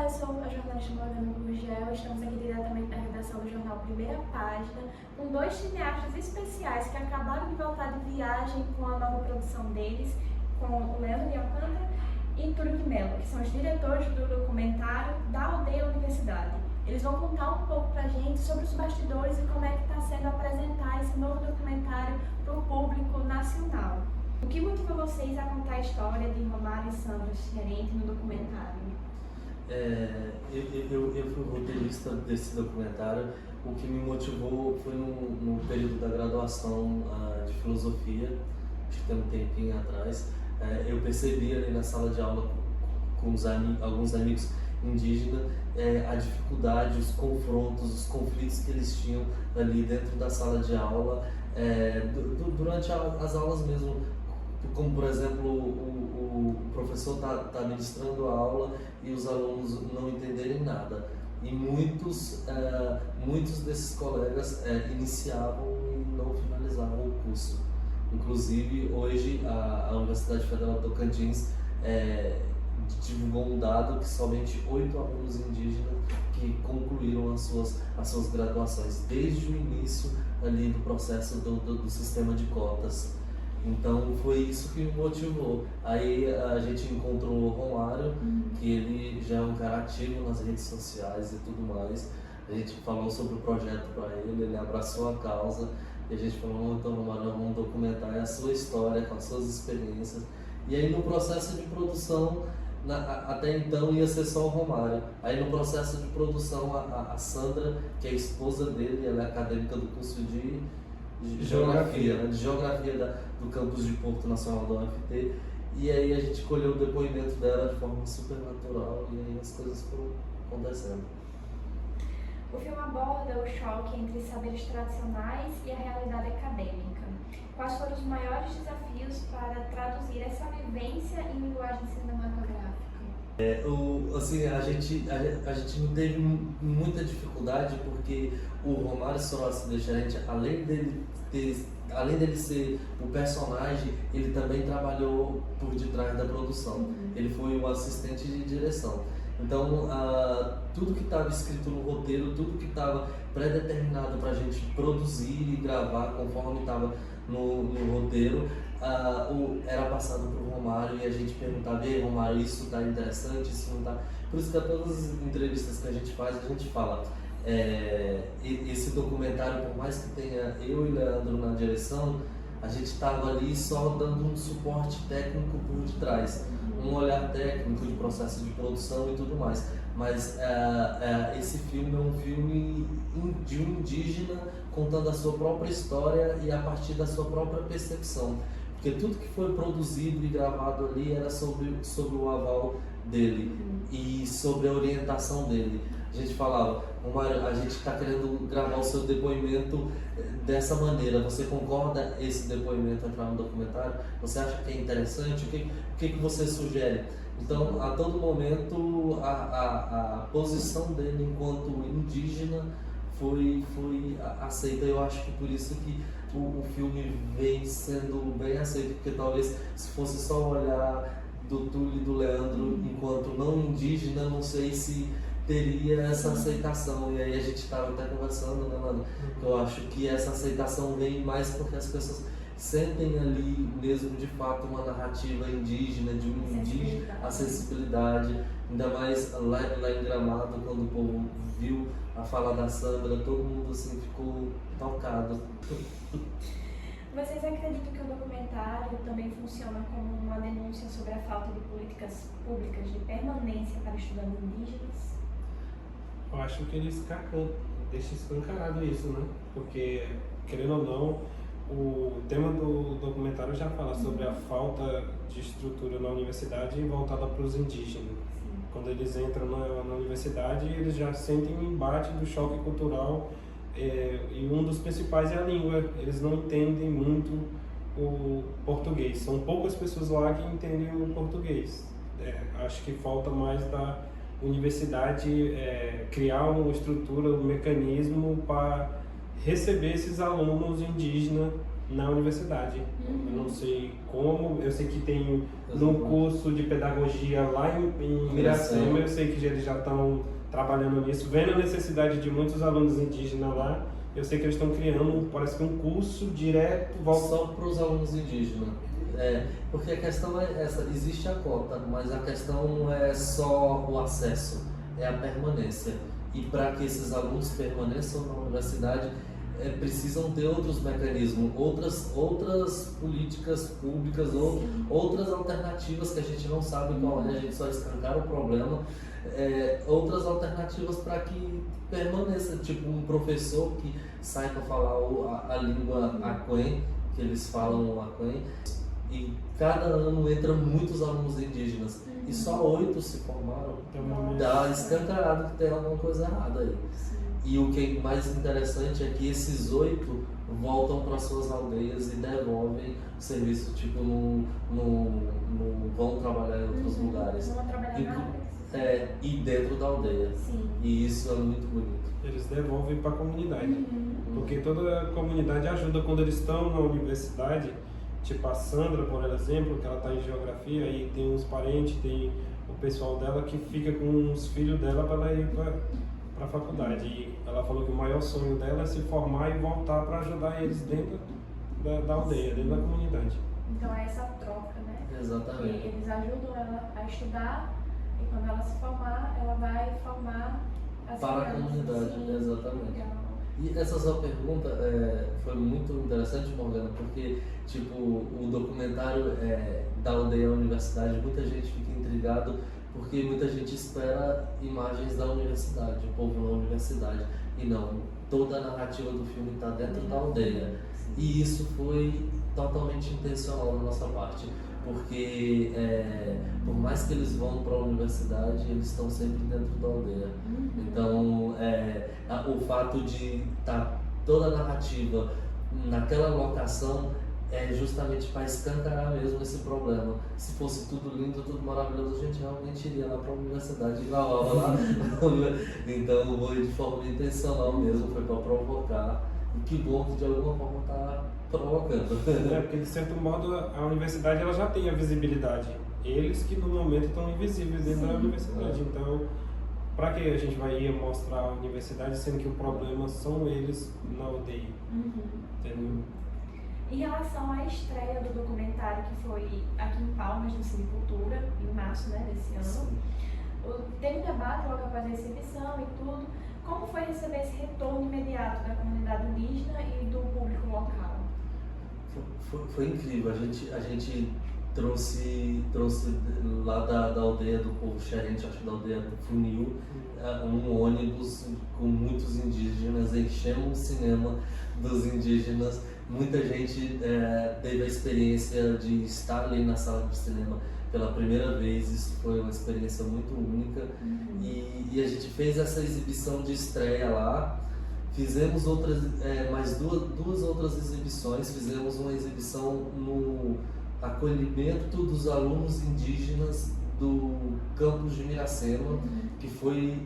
eu sou a jornalista Morgana Gurgel. Estamos aqui diretamente da redação do jornal Primeira Página, com dois cineastas especiais que acabaram de voltar de viagem com a nova produção deles, com o Leandro de Alcântara e Turuk Mello, que são os diretores do documentário Da Aldeia à Universidade. Eles vão contar um pouco pra gente sobre os bastidores e como é que está sendo apresentar esse novo documentário para o público nacional. O que motiva vocês a contar a história de Romário e Sandra Xerente no documentário? Eu fui roteirista desse documentário. O que me motivou foi no período da graduação de filosofia, acho que tem um tempinho atrás. Eu percebi ali na sala de aula com alguns amigos indígenas a dificuldade, os confrontos, os conflitos que eles tinham ali dentro da sala de aula, durante as aulas mesmo. Como, por exemplo, o professor está ministrando a aula e os alunos não entenderem nada. E muitos desses colegas iniciavam e não finalizavam o curso. Inclusive, hoje, a Universidade Federal do Tocantins divulgou um dado que somente 8 alunos indígenas que concluíram as suas graduações, desde o início ali do processo do sistema de cotas. Então foi isso que me motivou. Aí a gente encontrou o Romário, que ele já é um cara ativo nas redes sociais e tudo mais. A gente falou sobre o projeto para ele abraçou a causa e a gente falou: então, Romário, nós vamos documentar a sua história com as suas experiências. E aí no processo de produção, até então ia ser só o Romário. Aí no processo de produção a Sandra, que é a esposa dele, ela é acadêmica do curso de Geografia do campus de Porto Nacional da UFT, e aí a gente colheu o depoimento dela de forma super natural e aí as coisas foram acontecendo. O filme aborda o choque entre saberes tradicionais e a realidade acadêmica. Quais foram os maiores desafios para traduzir essa vivência em linguagem cinematográfica? A gente não teve muita dificuldade porque o Romário Sorocci Xerente, além dele ser o personagem, ele também trabalhou por detrás da produção. Ele foi o assistente de direção. Então, tudo que estava escrito no roteiro, tudo que estava pré-determinado para a gente produzir e gravar conforme estava no roteiro, era passado para o Romário e a gente perguntava: ei, Romário, isso está interessante, isso não está. Por isso que a todas as entrevistas que a gente faz, a gente fala: esse documentário, por mais que tenha eu e Leandro na direção, a gente estava ali só dando um suporte técnico por detrás, um olhar técnico de processo de produção e tudo mais. Mas esse filme é um filme de um indígena contando a sua própria história e a partir da sua própria percepção. Porque tudo que foi produzido e gravado ali era sobre o aval dele e sobre a orientação dele. A gente falava: Romário, a gente está querendo gravar o seu depoimento dessa maneira, você concorda esse depoimento entrar no documentário? Você acha que é interessante? O que você sugere? Então, a todo momento, a posição dele enquanto indígena foi aceita. Eu acho que por isso que o filme vem sendo bem aceito, porque talvez se fosse só olhar do Túlio e do Leandro enquanto não indígena, não sei se teria essa aceitação. E aí a gente estava até conversando, né, mano? Eu acho que essa aceitação vem mais porque as pessoas sentem ali mesmo de fato uma narrativa indígena, de um indígena, acessibilidade. Ainda mais lá em Gramado, quando o povo viu a fala da Sandra, todo mundo assim ficou tocado. Vocês acreditam que o documentário também funciona como uma denúncia sobre a falta de políticas públicas de permanência para estudantes indígenas? Eu acho que ele deixa escancarado isso, né? Porque, querendo ou não, o tema do documentário já fala sobre a falta de estrutura na universidade voltada para os indígenas. Quando eles entram na universidade, eles já sentem um embate do choque cultural, e um dos principais é a língua. Eles não entendem muito o português. São poucas pessoas lá que entendem o português. Acho que falta mais da universidade criar uma estrutura, um mecanismo para receber esses alunos indígenas na universidade. Uhum. Eu não sei como, eu sei que tem no Exatamente. curso de pedagogia lá em Miracema, eu sei que eles já estão trabalhando nisso, vendo a necessidade de muitos alunos indígenas lá. Eu sei que eles estão criando, parece que um curso direto voltado Só para os alunos indígenas. Porque a questão é essa, existe a cota, mas a questão não é só o acesso, é a permanência. E para que esses alunos permaneçam na universidade, precisam ter outros mecanismos, outras políticas públicas, outras alternativas que a gente não sabe qual é, a gente só escancara o problema, outras alternativas para que permaneça, tipo um professor que saiba falar a língua aquém, que eles falam aquém, e cada ano entra muitos alunos indígenas, e só 8 se formaram, dá escancarado que tem alguma coisa errada aí. E o que é mais interessante é que esses 8 voltam para suas aldeias e devolvem o serviço, tipo, vão trabalhar em outros lugares. Vão trabalhar na área. E dentro da aldeia. Sim. E isso é muito bonito. eles devolvem para a comunidade. Porque toda a comunidade ajuda quando eles estão na universidade. Tipo a Sandra, por exemplo, que ela está em geografia e tem uns parentes, tem o pessoal dela que fica com os filhos dela para ela ir para a faculdade. E ela falou que o maior sonho dela é se formar e voltar para ajudar eles dentro da aldeia, dentro da comunidade. Então é essa troca, né? Exatamente. Que eles ajudam ela a estudar e quando ela se formar, ela vai formar as Para a crianças. comunidade, Sim, exatamente. legal. E essa sua pergunta foi muito interessante, Morgana, porque tipo, o documentário da aldeia à universidade, muita gente fica intrigado porque muita gente espera imagens da universidade, o povo na universidade, e não, toda a narrativa do filme está dentro da aldeia. E isso foi totalmente intencional da nossa parte, porque por mais que eles vão para a universidade, eles estão sempre dentro da aldeia. Então, o fato de estar toda a narrativa naquela locação é justamente para escancarar mesmo esse problema. Se fosse tudo lindo, tudo maravilhoso, a gente realmente iria lá para a universidade e gravava lá. Então, foi de forma intencional mesmo, foi para provocar. E que bom que de alguma forma está provocando. Porque de certo modo a universidade ela já tem a visibilidade. Eles que no momento estão invisíveis dentro da universidade. Então, para que a gente vai ir mostrar a universidade sendo que o problema são eles na aldeia? Entendeu? Em relação à estreia do documentário que foi aqui em Palmas, no Cinecultura, em março, né, desse ano, teve debate logo após a exibição e tudo. Como foi receber esse retorno imediato da comunidade indígena e do público local? Foi incrível. A gente trouxe lá da aldeia do povo xerente, acho que da aldeia do Funil, um ônibus com muitos indígenas, enchemos o cinema dos indígenas. Muita gente teve a experiência de estar ali na sala de cinema pela primeira vez. Isso foi uma experiência muito única. E a gente fez essa exibição de estreia lá. Fizemos mais duas outras exibições. Fizemos uma exibição no acolhimento dos alunos indígenas do campus de Miracema, que foi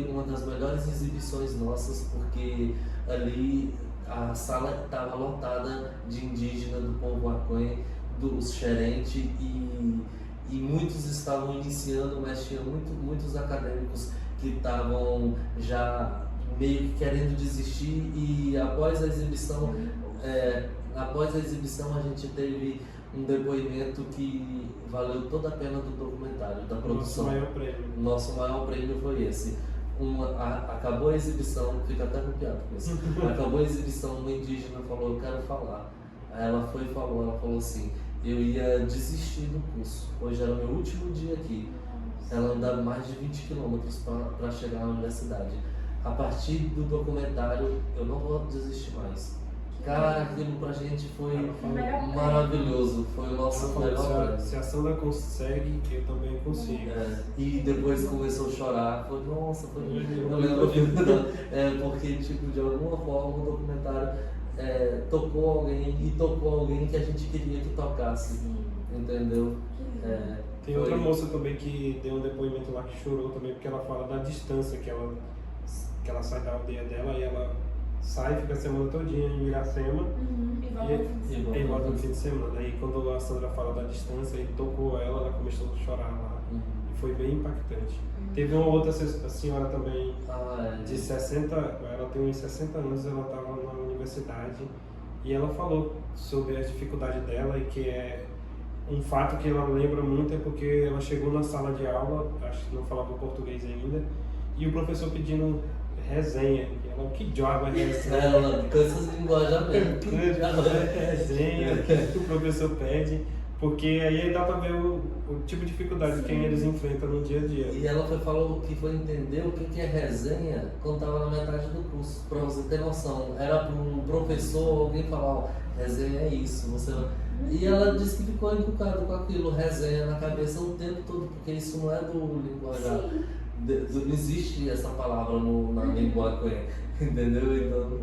uma das melhores exibições nossas, porque ali a sala estava lotada de indígena do povo aquém, dos xerente, e muitos estavam iniciando, mas tinha muitos acadêmicos que estavam já meio que querendo desistir. E após a exibição a gente teve um depoimento que valeu toda a pena do documentário, da produção. Nosso maior prêmio foi esse. Acabou a exibição, fica até arrepiado com isso. Acabou a exibição, uma indígena falou: eu quero falar. Aí ela falou assim: eu ia desistir do curso, hoje era o meu último dia aqui. Ela anda mais de 20 quilômetros para chegar na universidade. A partir do documentário, eu não vou desistir mais. Cara, aquilo pra gente foi maravilhoso, foi o nosso melhor prêmio. Se a Sandra consegue, eu também consigo. E depois começou a chorar, foi, nossa, foi eu lembro porque tipo, de alguma forma o documentário tocou alguém que a gente queria que tocasse, entendeu? Tem outra moça também que deu um depoimento lá que chorou também, porque ela fala da distância que ela sai da aldeia dela e ela sai, fica a semana todinha em Miracema. E volta no fim de semana. E volta no fim de semana. Aí quando a Sandra fala da distância, ele tocou ela começou a chorar lá. E foi bem impactante. Teve uma outra senhora também de 60, ela tem uns 60 anos, ela estava na universidade e ela falou sobre a dificuldade dela e que é um fato que ela lembra muito é porque ela chegou na sala de aula, acho que não falava português ainda, e o professor pedindo resenha. E ela, que diabo é resenha? Ela com essas linguajamentos. Que diabo é resenha? O que o professor pede? Porque aí dá pra ver o tipo de dificuldade que eles enfrentam no dia a dia. E ela falou que foi entender o que é resenha quando estava na metade do curso, para você ter noção. Era para um professor, alguém falar, ó, resenha é isso. E ela disse que ficou encucada com aquilo, resenha na cabeça o tempo todo, porque isso não é do linguajar. Não existe essa palavra na língua quê, entendeu? Então,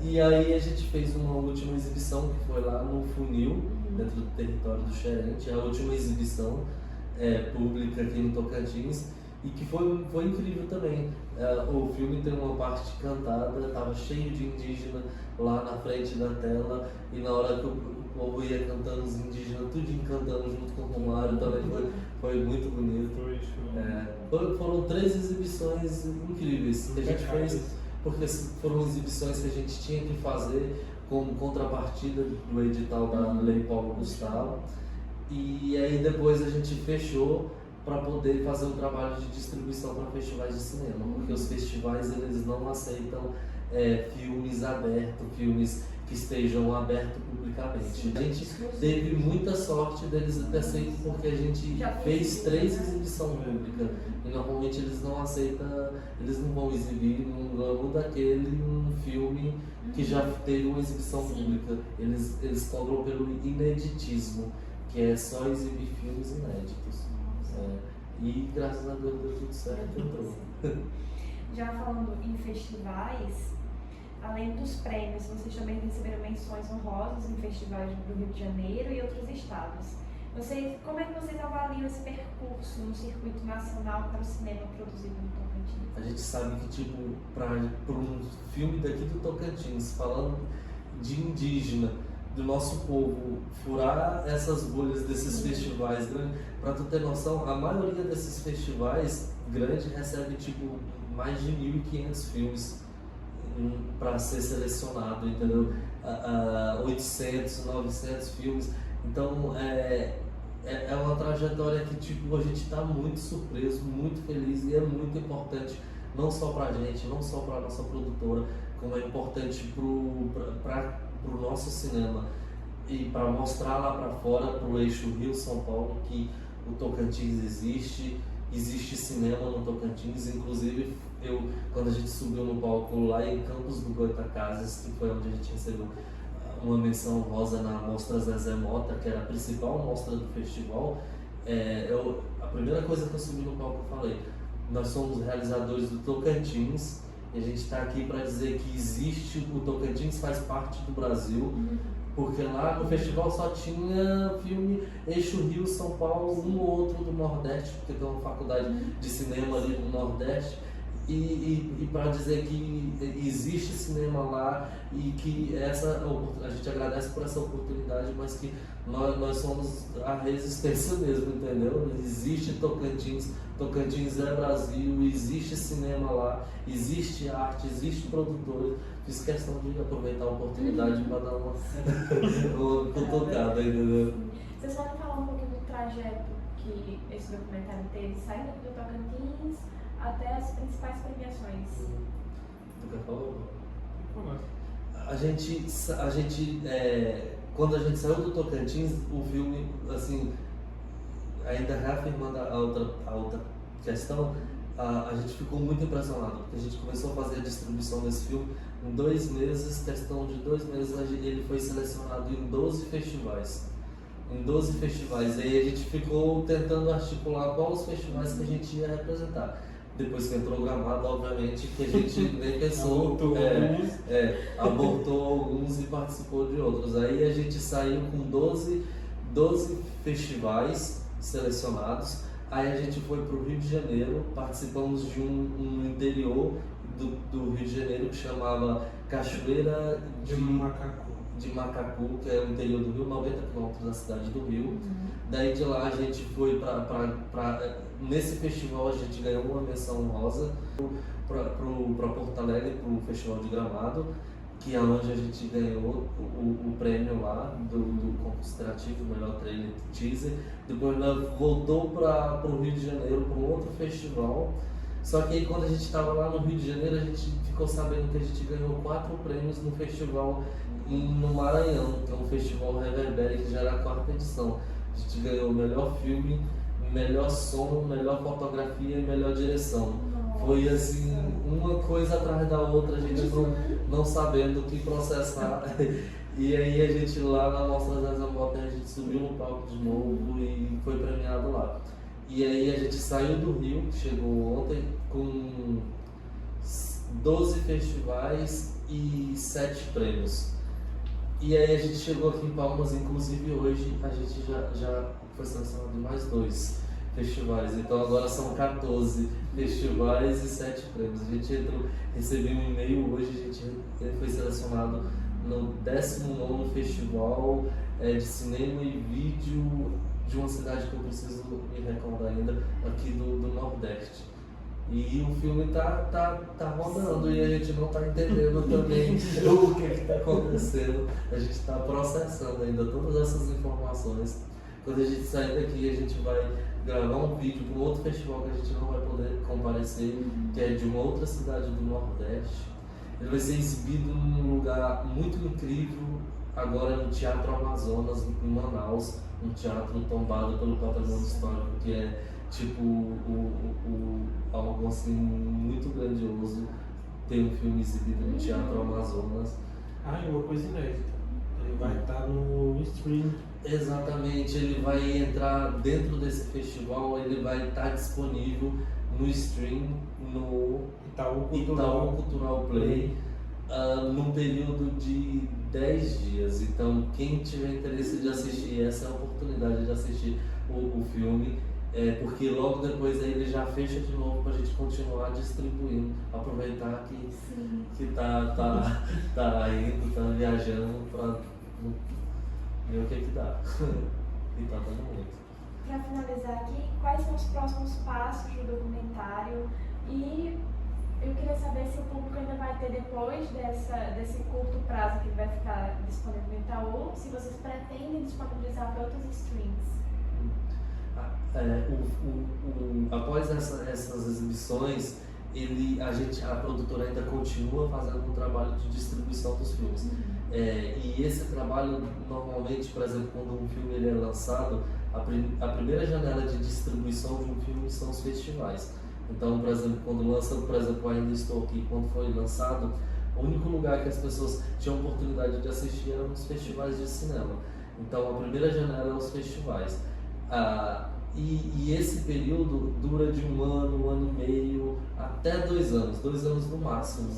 e aí a gente fez uma última exibição que foi lá no Funil, dentro do território do Xerente, a última exibição pública aqui no Tocantins, e que foi incrível também. O filme tem uma parte cantada, estava cheio de indígena lá na frente da tela, e na hora que o povo ia cantando, os indígenas tudinho cantando junto com o Romário, também foi muito bonito. Foram 3 exibições incríveis que a gente fez, porque foram exibições que a gente tinha que fazer como contrapartida do edital da Lei Paulo Gustavo, e aí depois a gente fechou para poder fazer um trabalho de distribuição para festivais de cinema, porque os festivais eles não aceitam filmes abertos, filmes que estejam abertos publicamente. A gente teve muita sorte deles ter aceito, porque a gente fez 3 exibições públicas e normalmente eles não aceitam, eles não vão exibir num ramo daquele um filme que já teve uma exibição pública. Eles cobram pelo ineditismo, que é só exibir filmes inéditos. E graças a Deus deu tudo certo, entrou. Já falando em festivais, além dos prêmios, vocês também receberam menções honrosas em festivais do Rio de Janeiro e outros estados. Como é que vocês avaliam esse percurso no circuito nacional para o cinema produzido no Tocantins? A gente sabe que, tipo, para um filme daqui do Tocantins, falando de indígena, do nosso povo, furar essas bolhas desses festivais grandes, para tu ter noção, a maioria desses festivais grandes recebe, tipo, mais de 1.500 filmes para ser selecionado, entendeu? 800, 900 filmes. Então é uma trajetória que, tipo, a gente está muito surpreso, muito feliz, e é muito importante não só para a gente, não só para a nossa produtora, como é importante para o nosso cinema e para mostrar lá para fora, para o eixo Rio-São Paulo, que o Tocantins existe cinema no Tocantins. Inclusive, quando a gente subiu no palco lá em Campos do Goytacazes, que foi onde a gente recebeu uma menção rosa na Mostra Zezé Mota, que era a principal mostra do festival, a primeira coisa que eu subi no palco eu falei: nós somos realizadores do Tocantins, e a gente está aqui para dizer que existe, o Tocantins faz parte do Brasil, porque lá no festival só tinha filme eixo Rio, São Paulo, um ou outro do Nordeste, porque tem uma faculdade de cinema ali no Nordeste, e para dizer que existe cinema lá, e que a gente agradece por essa oportunidade, mas que nós somos a resistência mesmo, entendeu? Existe Tocantins é Brasil, existe cinema lá, existe arte, existe produtores. Fiz questão de aproveitar a oportunidade para dar uma cutucada, entendeu? Vocês podem falar um pouquinho do trajeto que esse documentário teve, saindo aqui do Tocantins até as principais premiações? Tu quer falar? Quando a gente saiu do Tocantins, o filme, assim, ainda reafirmando a outra questão, a gente ficou muito impressionado, porque a gente começou a fazer a distribuição desse filme em 2 meses, questão de 2 meses, ele foi selecionado em 12 festivais. E aí a gente ficou tentando articular quais os festivais que a gente ia representar. Depois que entrou o Gramado, obviamente, que a gente nem pensou, abortou alguns e participou de outros. Aí a gente saiu com 12 festivais selecionados. Aí a gente foi para o Rio de Janeiro, participamos de um no interior do Rio de Janeiro que chamava Cachoeira De Macacu. de Macacu, que é o interior do Rio, 90 quilômetros da cidade do Rio. Daí de lá a gente foi nesse festival a gente ganhou uma menção honrosa para Porto Alegre, para o Festival de Gramado, que é onde a gente ganhou o prêmio lá do concurso interativo, melhor trailer teaser. Depois nós voltou para o Rio de Janeiro para um outro festival. Só que aí quando a gente estava lá no Rio de Janeiro, a gente ficou sabendo que a gente ganhou 4 prêmios no festival no Maranhão, que é um festival Reverbere, que já era a 4ª edição. A gente ganhou melhor filme, melhor som, melhor fotografia e melhor direção. Foi assim, uma coisa atrás da outra, a gente não sabendo o que processar. E aí a gente lá na Mostra das Amostras, a gente subiu no palco de novo e foi premiado lá. E aí a gente saiu do Rio, chegou ontem, com 12 festivais e 7 prêmios. E aí a gente chegou aqui em Palmas, inclusive hoje a gente já foi selecionado em mais 2 festivais. Então agora são 14 festivais e 7 prêmios. A gente recebeu um e-mail hoje, a gente foi selecionado no 19º Festival de Cinema e Vídeo de uma cidade que eu preciso me recordar ainda, aqui do Nordeste. E o filme tá rodando e a gente não tá entendendo também o que está acontecendo. A gente está processando ainda todas essas informações. Quando a gente sair daqui, a gente vai gravar um vídeo para um outro festival que a gente não vai poder comparecer, que é de uma outra cidade do Nordeste. Ele vai ser exibido num lugar muito incrível, agora no Teatro Amazonas, em Manaus, um teatro tombado pelo patrimônio histórico, que é tipo algo assim muito grandioso, ter um filme exibido no Teatro Amazonas. Ah, e uma coisa inédita, ele vai estar no stream. Exatamente, ele vai entrar dentro desse festival, ele vai estar disponível no stream, no Itaú Cultural Play, num período de 10 dias. Então, quem tiver interesse de assistir, essa é a oportunidade de assistir o filme, porque logo depois aí ele já fecha de novo para a gente continuar distribuindo, aproveitar que tá indo, tá viajando para ver o que dá. E tá dando muito. Para finalizar aqui, quais são os próximos passos do documentário? E eu queria saber se o público ainda vai ter, depois desse curto prazo que vai ficar disponível no Itaú, se vocês pretendem disponibilizar para outros streams. Após essas exibições, a produtora ainda continua fazendo um trabalho de distribuição dos filmes. E esse trabalho, normalmente, por exemplo, quando um filme ele é lançado, a primeira janela de distribuição de um filme são os festivais. Então, por exemplo, quando lança, Ainda Estou Aqui, quando foi lançado, o único lugar que as pessoas tinham oportunidade de assistir eram os festivais de cinema. Então, a primeira janela é os festivais. E esse período dura de 1 ano, 1 ano e meio, até 2 anos, 2 anos no máximo,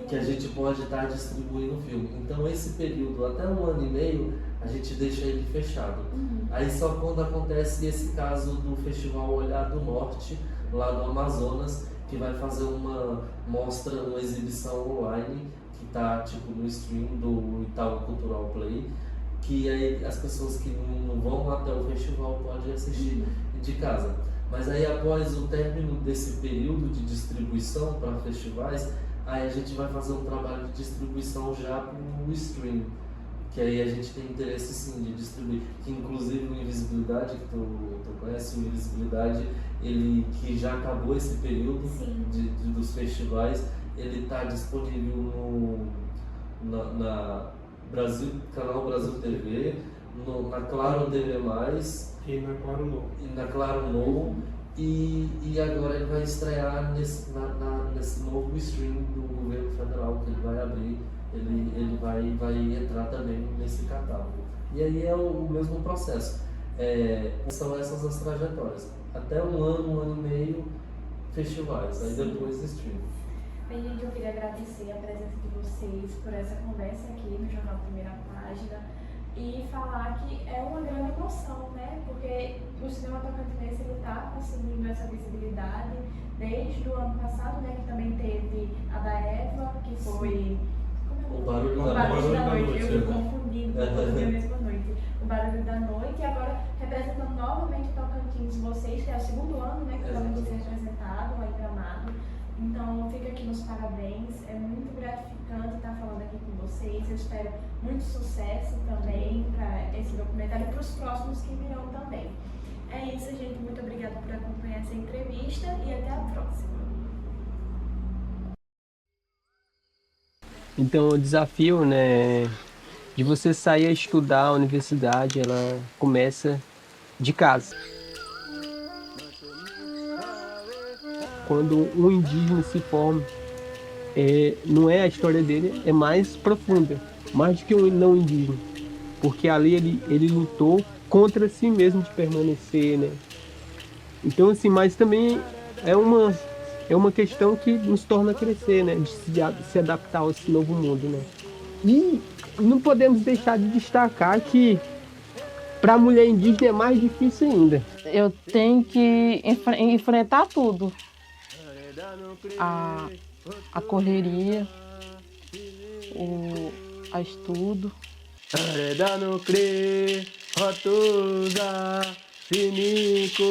que a gente pode estar distribuindo o filme. Então esse período, até 1 ano e meio, a gente deixa ele fechado. Aí só quando acontece esse caso do Festival Olhar do Norte, lá do Amazonas, que vai fazer uma mostra, uma exibição online, que está tipo no stream do Itaú Cultural Play, que aí as pessoas que não vão até o festival podem assistir de casa. Mas aí após o término desse período de distribuição para festivais, aí a gente vai fazer um trabalho de distribuição já para o stream, que aí a gente tem interesse sim de distribuir, que inclusive o Invisibilidade, que tu conhece, o Invisibilidade, ele que já acabou esse período dos festivais, ele está disponível na Canal Brasil TV, na Claro TV+, e na Claro Novo. E na Claro Novo. E agora ele vai estrear nesse novo stream do governo federal que ele vai abrir, ele vai entrar também nesse catálogo. E aí é o mesmo processo. São essas as trajetórias. Até 1 ano, 1 ano e meio, festivais, aí depois stream. Bem, gente, eu queria agradecer a presença de vocês por essa conversa aqui no Jornal Primeira Página e falar que é uma grande emoção, né? Porque o cinema tocantinense está conseguindo essa visibilidade desde desde o ano passado, né, que também teve a da Eva, que foi... O Barulho O da Barulho da Noite. Noite, eu fui confundindo a mesma noite. O Barulho da Noite, e agora representando novamente o Tocantins, vocês, que é o segundo ano, né, que podem ser representado lá em Gramado. Então, fica aqui meus parabéns, é muito gratificante estar falando aqui com vocês, eu espero muito sucesso também para esse documentário e para os próximos que virão também. É isso, gente, muito obrigada por acompanhar essa entrevista e até a próxima. Então, o desafio, né, de você sair a estudar a universidade, ela começa de casa. Quando um indígena se forma, não é a história dele, é mais profunda, mais do que um não indígena, porque ali ele lutou contra si mesmo de permanecer, né? Então, assim, mas também é uma questão que nos torna crescer, né? De se adaptar a esse novo mundo, né? E não podemos deixar de destacar que para a mulher indígena é mais difícil ainda. Eu tenho que enfrentar tudo. A correria, a estudo. Rotusa, Sinico.